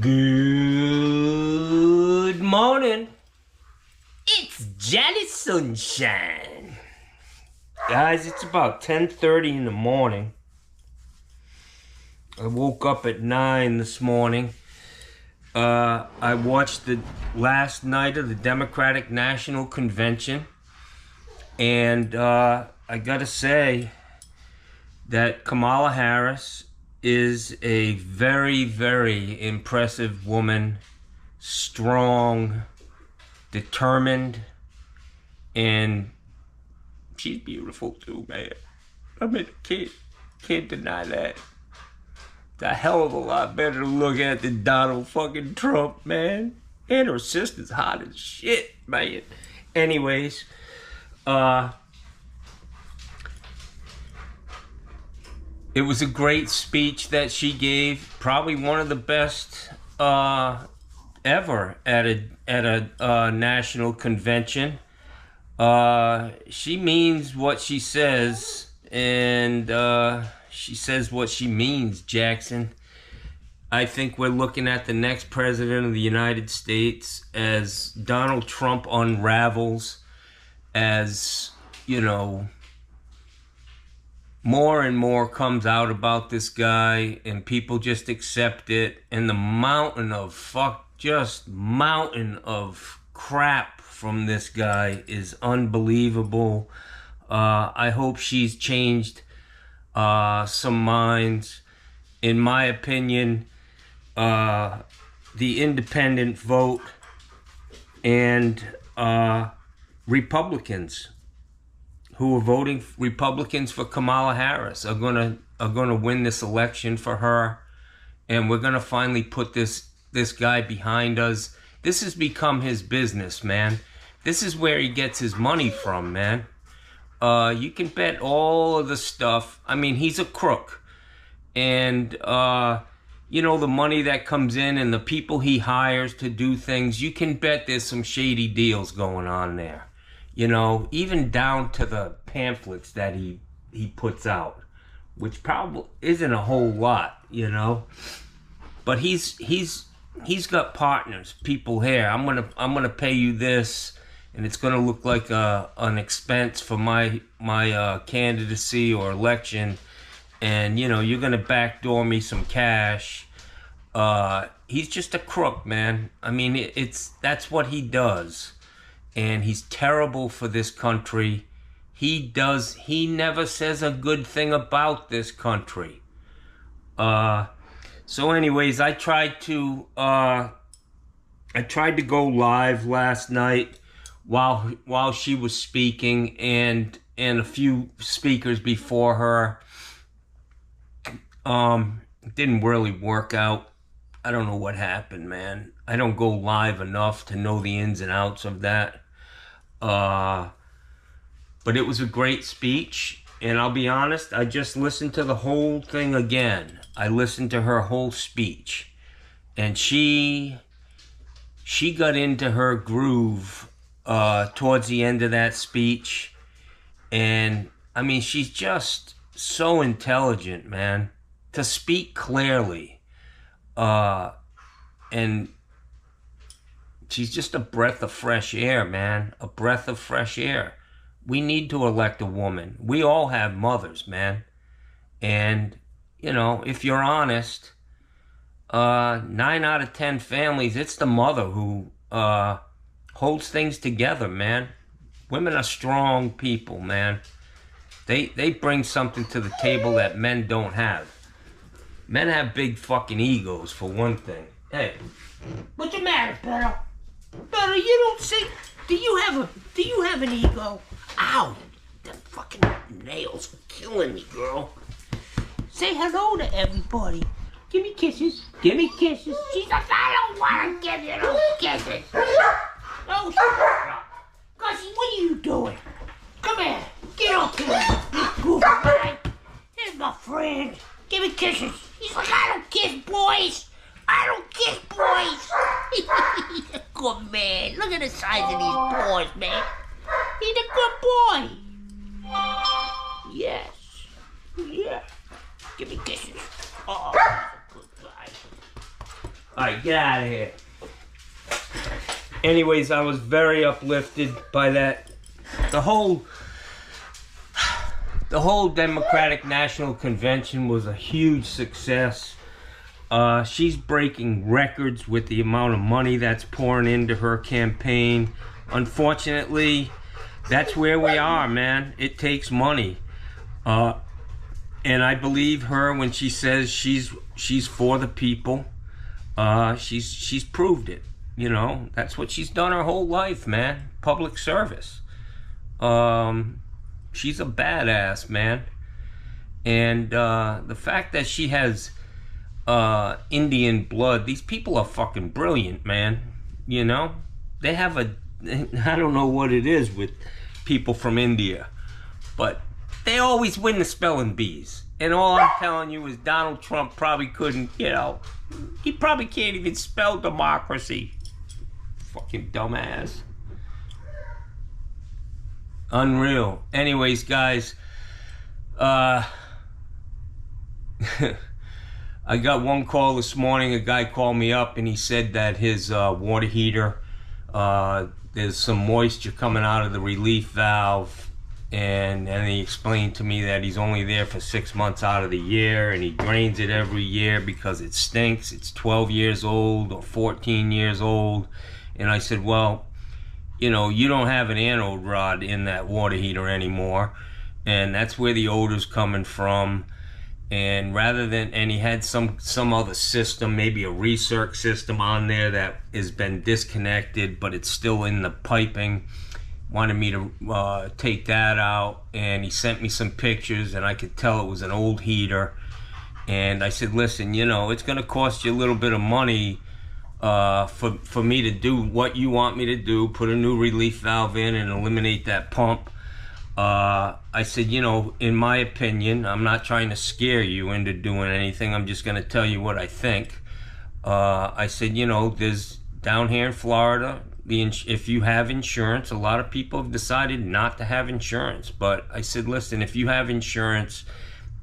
Good morning. It's Jolly Sunshine. Guys, it's about 10:30 in the morning. I woke up at 9 this morning. I watched the last night of the Democratic National Convention. And I gotta say that Kamala Harris is a very, very impressive woman, strong, determined, and she's beautiful too, man. I mean, can't deny that. It's a hell of a lot better to look at than Donald fucking Trump, man. And her sister's hot as shit, man. Anyways, it was a great speech that she gave. Probably one of the best ever at a national convention. She means what she says, and she says what she means, Jackson. I think we're looking at the next president of the United States as Donald Trump unravels, as, you know, more and more comes out about this guy, and people just accept it, and the mountain of crap from this guy is unbelievable. I hope she's changed some minds. In my opinion, the independent vote and Republicans who are voting Republicans for Kamala Harris are gonna win this election for her, and we're gonna finally put this guy behind us. This has become his business, man. This is where he gets his money from, man. You can bet all of the stuff. I mean, he's a crook, and you know, the money that comes in and the people he hires to do things, you can bet there's some shady deals going on there. You know, even down to the pamphlets that he puts out, which probably isn't a whole lot, you know. But he's got partners, people here. I'm gonna pay you this, and it's gonna look like an expense for my candidacy or election, and you know, you're gonna backdoor me some cash. He's just a crook, man. I mean, that's what he does. And he's terrible for this country. He never says a good thing about this country. So anyways, I tried to go live last night while she was speaking, and a few speakers before her. It didn't really work out. I don't know what happened, man. I don't go live enough to know the ins and outs of that. But it was a great speech, and I'll be honest, I just listened to the whole thing again. I listened to her whole speech, and she got into her groove towards the end of that speech, and I mean, she's just so intelligent, man, to speak clearly, and she's just a breath of fresh air, man. A breath of fresh air. We need to elect a woman. We all have mothers, man. And, you know, if you're honest, 9 out of 10 families, it's the mother who holds things together, man. Women are strong people, man. They bring something to the table that men don't have. Men have big fucking egos, for one thing. Hey, what's the matter, Pedro? Better, you don't say. Do you have an ego? Ow! Them fucking nails are killing me, girl. Say hello to everybody. Give me kisses. Give me kisses. She's like, I don't want to give you no kisses. Oh, shut up. Gussie, what are you doing? Come here. Get up here. Goof, right? Here's my friend. Give me kisses. He's like, I don't kiss boys. I don't kiss boys. He's a good man. Look at the size of these paws, man. He's a good boy. Yes. Yeah. Give me kisses. Oh, he's a good guy. Alright, get out of here. Anyways, I was very uplifted by that. The whole Democratic National Convention was a huge success. She's breaking records with the amount of money that's pouring into her campaign. Unfortunately, that's where we are, man. It takes money. And I believe her when she says she's for the people. She's proved it. You know, that's what she's done her whole life, man. Public service. She's a badass, man. And the fact that she has Indian blood, these people are fucking brilliant, man. You know, they have I don't know what it is with people from India, but they always win the spelling bees. And all I'm telling you is Donald Trump probably couldn't, you know, he probably can't even spell democracy. Fucking dumbass. Unreal. Anyways, guys, I got one call this morning. A guy called me up and he said that his water heater, there's some moisture coming out of the relief valve, and he explained to me that he's only there for 6 months out of the year, and he drains it every year because it stinks. It's 12 years old or 14 years old. And I said, well, you know, you don't have an anode rod in that water heater anymore, and that's where the odor's coming from. And and he had some other system, maybe a recirc system on there that has been disconnected, but it's still in the piping. Wanted me to take that out, and he sent me some pictures, and I could tell it was an old heater. And I said, listen, you know, it's going to cost you a little bit of money for me to do what you want me to do, put a new relief valve in and eliminate that pump. I said, you know, in my opinion, I'm not trying to scare you into doing anything. I'm just going to tell you what I think. I said, you know, there's down here in Florida, if you have insurance, a lot of people have decided not to have insurance. But I said, listen, if you have insurance,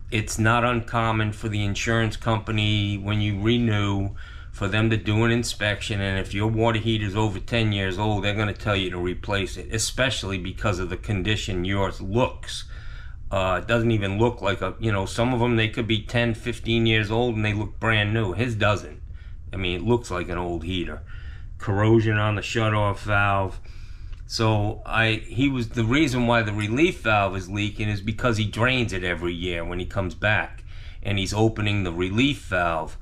it's not uncommon for the insurance company, when you renew, for them to do an inspection, and if your water heater is over 10 years old, they're going to tell you to replace it, especially because of the condition yours looks. It doesn't even look like you know, some of them, they could be 10, 15 years old and they look brand new. His doesn't. I mean, it looks like an old heater. Corrosion on the shutoff valve. So the reason why the relief valve is leaking is because he drains it every year when he comes back, and he's opening the relief valve.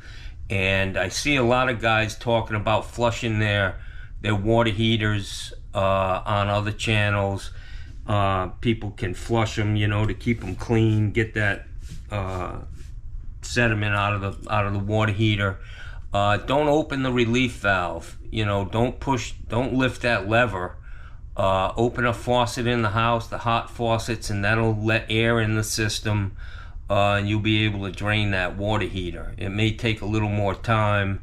And I see a lot of guys talking about flushing their water heaters on other channels. People can flush them, you know, to keep them clean, get that sediment out of the water heater. Don't open the relief valve. You know, don't lift that lever. Open a faucet in the house, the hot faucets, and that'll let air in the system. And you'll be able to drain that water heater. It may take a little more time,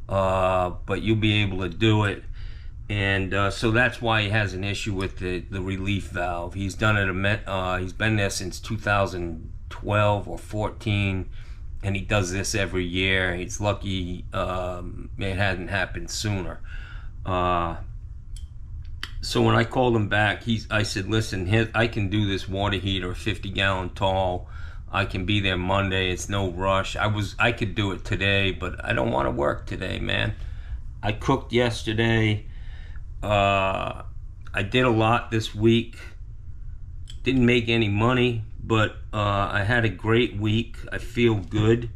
but you'll be able to do it. And so that's why he has an issue with the relief valve. He's done it. He's been there since 2012 or 14, and he does this every year. He's lucky it hadn't happened sooner. So when I called him back, I said, listen, I can do this water heater, 50-gallon tall. I can be there Monday. It's no rush. I could do it today, but I don't want to work today, man. I cooked yesterday. I did a lot this week. Didn't make any money, but I had a great week. I feel good.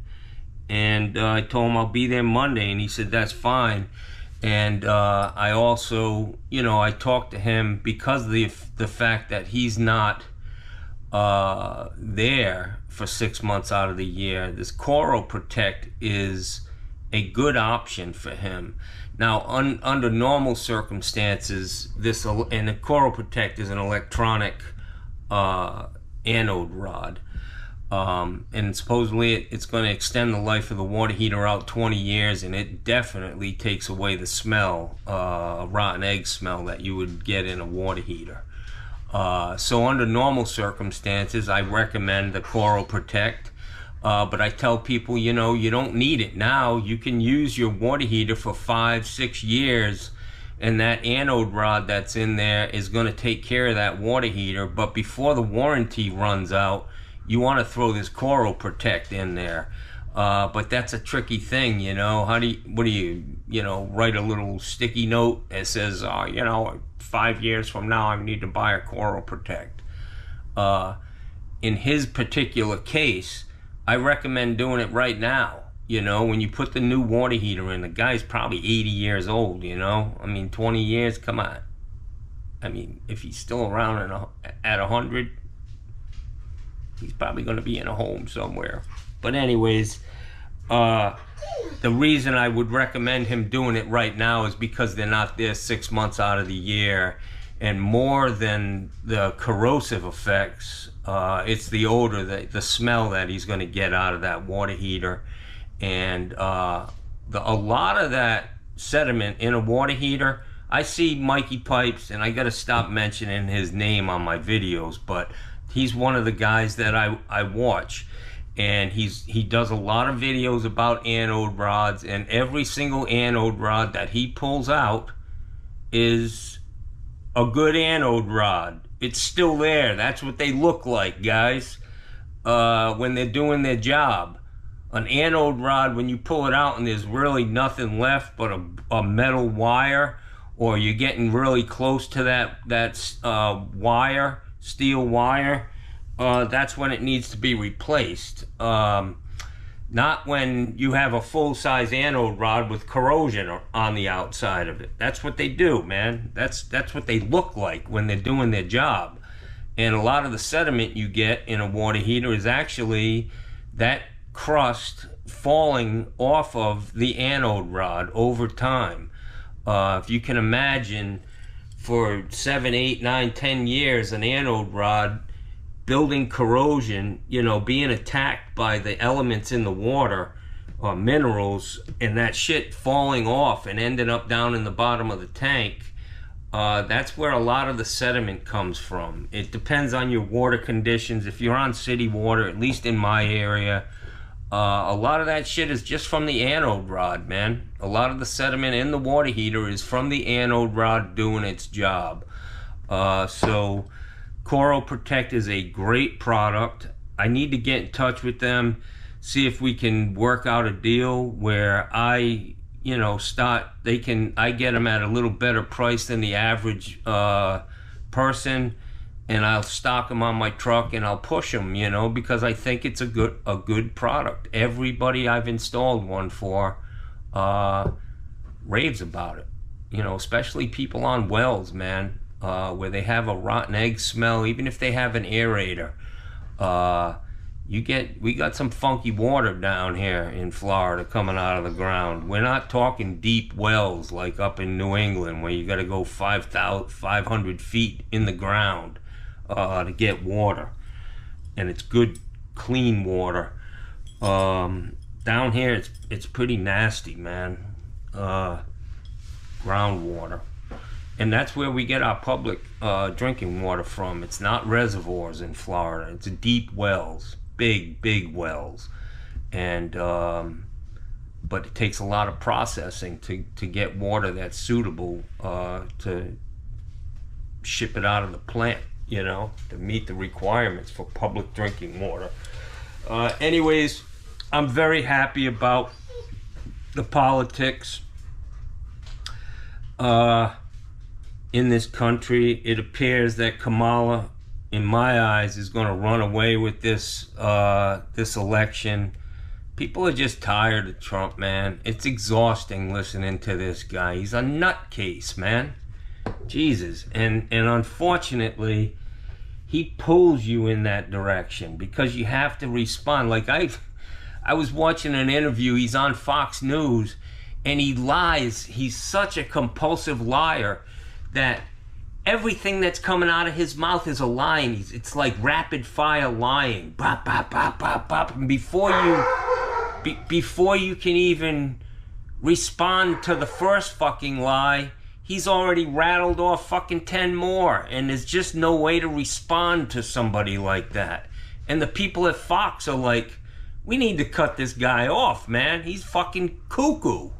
And I told him I'll be there Monday, and he said that's fine. And I also, you know, I talked to him because of the fact that he's not there for 6 months out of the year. This Coral Protect is a good option for him. Now, under normal circumstances, and the Coral Protect is an electronic anode rod, and supposedly it's going to extend the life of the water heater out 20 years, and it definitely takes away the smell, rotten egg smell that you would get in a water heater. So under normal circumstances, I recommend the Coral Protect. But I tell people, you know, you don't need it now. You can use your water heater for 5-6 years, and that anode rod that's in there is going to take care of that water heater. But before the warranty runs out, you want to throw this Coral Protect in there. But that's a tricky thing, you know. What do you, write a little sticky note that says, 5 years from now I need to buy a Coral Protect. In his particular case, I recommend doing it right now. You know, when you put the new water heater in, the guy's probably 80 years old, you know. I mean, 20 years, come on. I mean, if he's still around at 100, he's probably going to be in a home somewhere. But anyways, the reason I would recommend him doing it right now is because they're not there 6 months out of the year. And more than the corrosive effects, it's the odor, the smell that he's going to get out of that water heater. And a lot of that sediment in a water heater, I see Mikey Pipes, and I got to stop mentioning his name on my videos, but he's one of the guys that I watch. And he does a lot of videos about anode rods, and every single anode rod that he pulls out is a good anode rod. It's still there. That's what they look like, guys, when they're doing their job. An anode rod, when you pull it out and there's really nothing left but a metal wire, or you're getting really close to that wire, steel wire, that's when it needs to be replaced. Not when you have a full-size anode rod with corrosion on the outside of it. That's what they do, man. That's what they look like when they're doing their job. And a lot of the sediment you get in a water heater is actually that crust falling off of the anode rod over time. If you can imagine, for 7, 8, 9, 10 years, an anode rod building corrosion, being attacked by the elements in the water, or minerals, and that shit falling off and ending up down in the bottom of the tank, that's where a lot of the sediment comes from. It depends on your water conditions. If you're on city water, at least in my area, a lot of that shit is just from the anode rod, man. A lot of the sediment in the water heater is from the anode rod doing its job. So Coral Protect is a great product. I need to get in touch with them, see if we can work out a deal where I get them at a little better price than the average person, and I'll stock them on my truck and I'll push them, because I think it's a good product. Everybody I've installed one for raves about it, especially people on wells, man. Where they have a rotten egg smell, even if they have an aerator. We got some funky water down here in Florida coming out of the ground. We're not talking deep wells like up in New England where you got to go 500 feet in the ground to get water. And it's good, clean water. Down here, it's pretty nasty, man. Groundwater. And that's where we get our public drinking water from. It's not reservoirs in Florida. It's deep wells, big wells. And but it takes a lot of processing to get water that's suitable to ship it out of the plant, to meet the requirements for public drinking water. Anyways, I'm very happy about the politics. In this country, it appears that Kamala, in my eyes, is going to run away with this election. People are just tired of Trump, man. It's exhausting listening to this guy. He's a nutcase, man. Jesus. And unfortunately, he pulls you in that direction because you have to respond. Like I was watching an interview. He's on Fox News, and he lies. He's such a compulsive liar that everything that's coming out of his mouth is a lie. It's like rapid fire lying. Bop, bop, bop, bop, bop. And before you can even respond to the first fucking lie, he's already rattled off fucking 10 more. And there's just no way to respond to somebody like that. And the people at Fox are like, We need to cut this guy off, man. He's fucking cuckoo.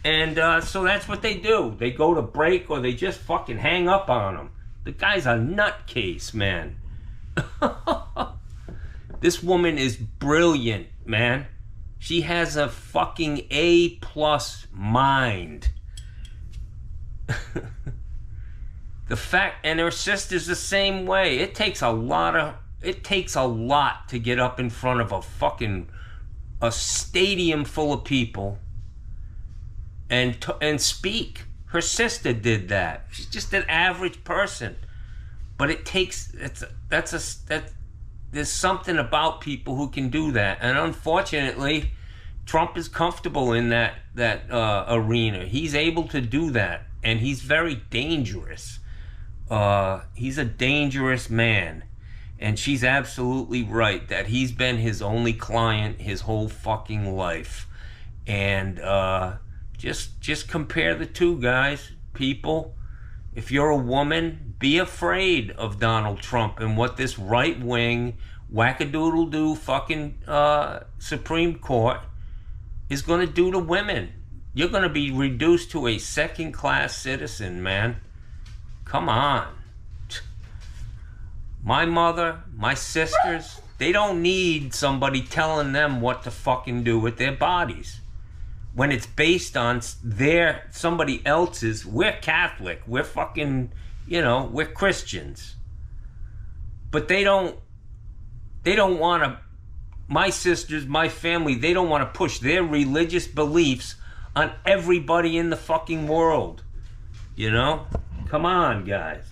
And so that's what they do. They go to break or they just fucking hang up on him. The guy's a nutcase, man. This woman is brilliant, man. She has a fucking A+ mind. The fact, and her sister's the same way. It takes a lot to get up in front of a stadium full of people and speak. Her sister did that. She's just an average person, but it takes there's something about people who can do that, and unfortunately, Trump is comfortable in that arena. He's able to do that, and he's very dangerous. He's a dangerous man, and she's absolutely right that he's been his only client his whole fucking life. And just compare the two, guys. People, if you're a woman, be afraid of Donald Trump and what this right-wing wackadoodle-doo fucking Supreme Court is going to do to women. You're going to be reduced to a second-class citizen, man. Come on. My mother, my sisters, they don't need somebody telling them what to fucking do with their bodies. When it's based on somebody else's, we're Catholic, we're fucking, we're Christians. But they don't want to, my sisters, my family, they don't want to push their religious beliefs on everybody in the fucking world. Come on, guys.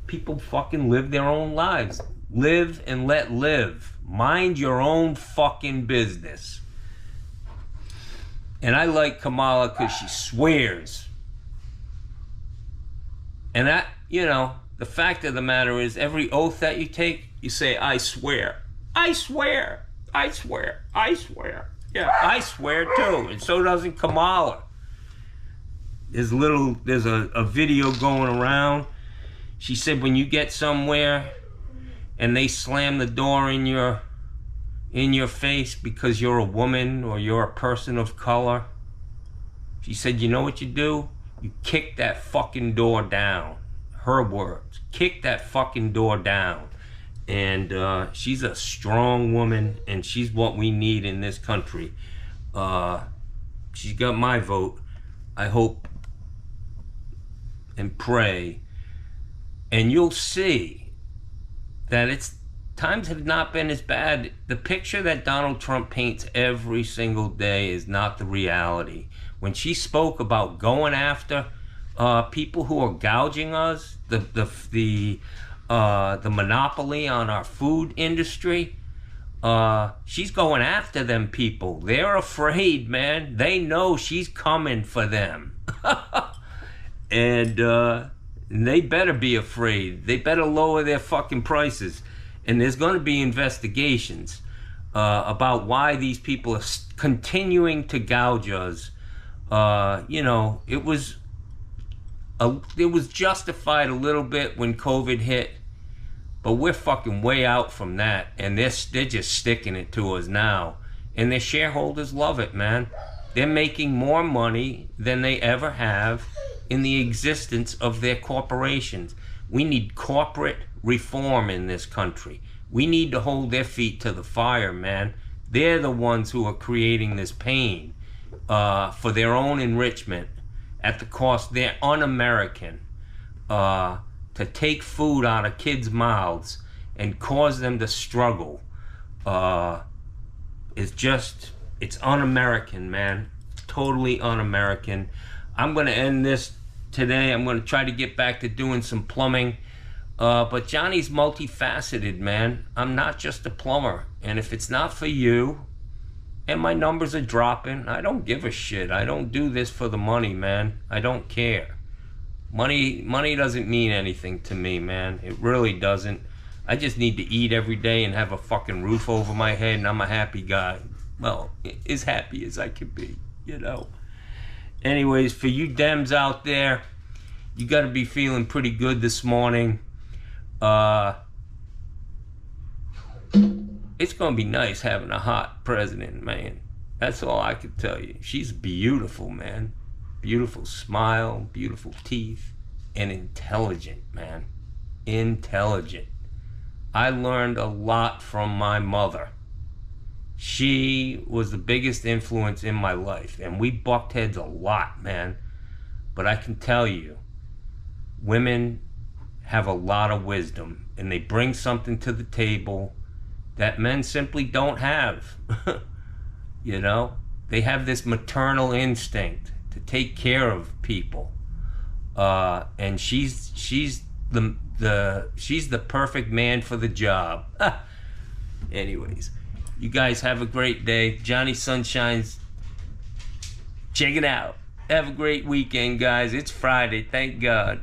People fucking live their own lives. Live and let live. Mind your own fucking business. And I like Kamala because she swears. And that, the fact of the matter is, every oath that you take, you say, I swear. I swear. I swear. I swear. Yeah, I swear too. And so doesn't Kamala. There's a video going around. She said when you get somewhere and they slam the door in your face because you're a woman or you're a person of color, she said, you know what you do? You kick that fucking door down. Her words. Kick that fucking door down. And she's a strong woman, and she's what we need in this country. She's got my vote. I hope and pray. And you'll see that times have not been as bad. The picture that Donald Trump paints every single day is not the reality. When she spoke about going after people who are gouging us, the monopoly on our food industry, she's going after them people. They're afraid, man. They know she's coming for them. And they better be afraid. They better lower their fucking prices. And there's going to be investigations about why these people are continuing to gouge us. It was justified a little bit when COVID hit, but we're fucking way out from that, and they're just sticking it to us now. And their shareholders love it, man. They're making more money than they ever have in the existence of their corporations. We need corporate reform in this country. We need to hold their feet to the fire, man. They're the ones who are creating this pain for their own enrichment at the cost. They're un-American. To take food out of kids' mouths and cause them to struggle it's un-American, man. Totally un-American. I'm going to end this today. I'm going to try to get back to doing some plumbing. But Johnny's multifaceted, man. I'm not just a plumber. And if it's not for you, and my numbers are dropping, I don't give a shit. I don't do this for the money, man. I don't care. Money doesn't mean anything to me, man. It really doesn't. I just need to eat every day and have a fucking roof over my head, and I'm a happy guy. Well, as happy as I can be, Anyways, for you Dems out there, you got to be feeling pretty good this morning. it's going to be nice having a hot president, man. That's all I can tell you. She's beautiful, man. Beautiful smile, beautiful teeth, and intelligent, man. Intelligent. I learned a lot from my mother. She was the biggest influence in my life, and we bucked heads a lot, man. But I can tell you, women have a lot of wisdom, and they bring something to the table that men simply don't have. You know, they have this maternal instinct to take care of people, and she's the perfect man for the job. Anyways, you guys have a great day. Johnny Sunshine's. Check it out. Have a great weekend, guys. It's Friday. Thank God.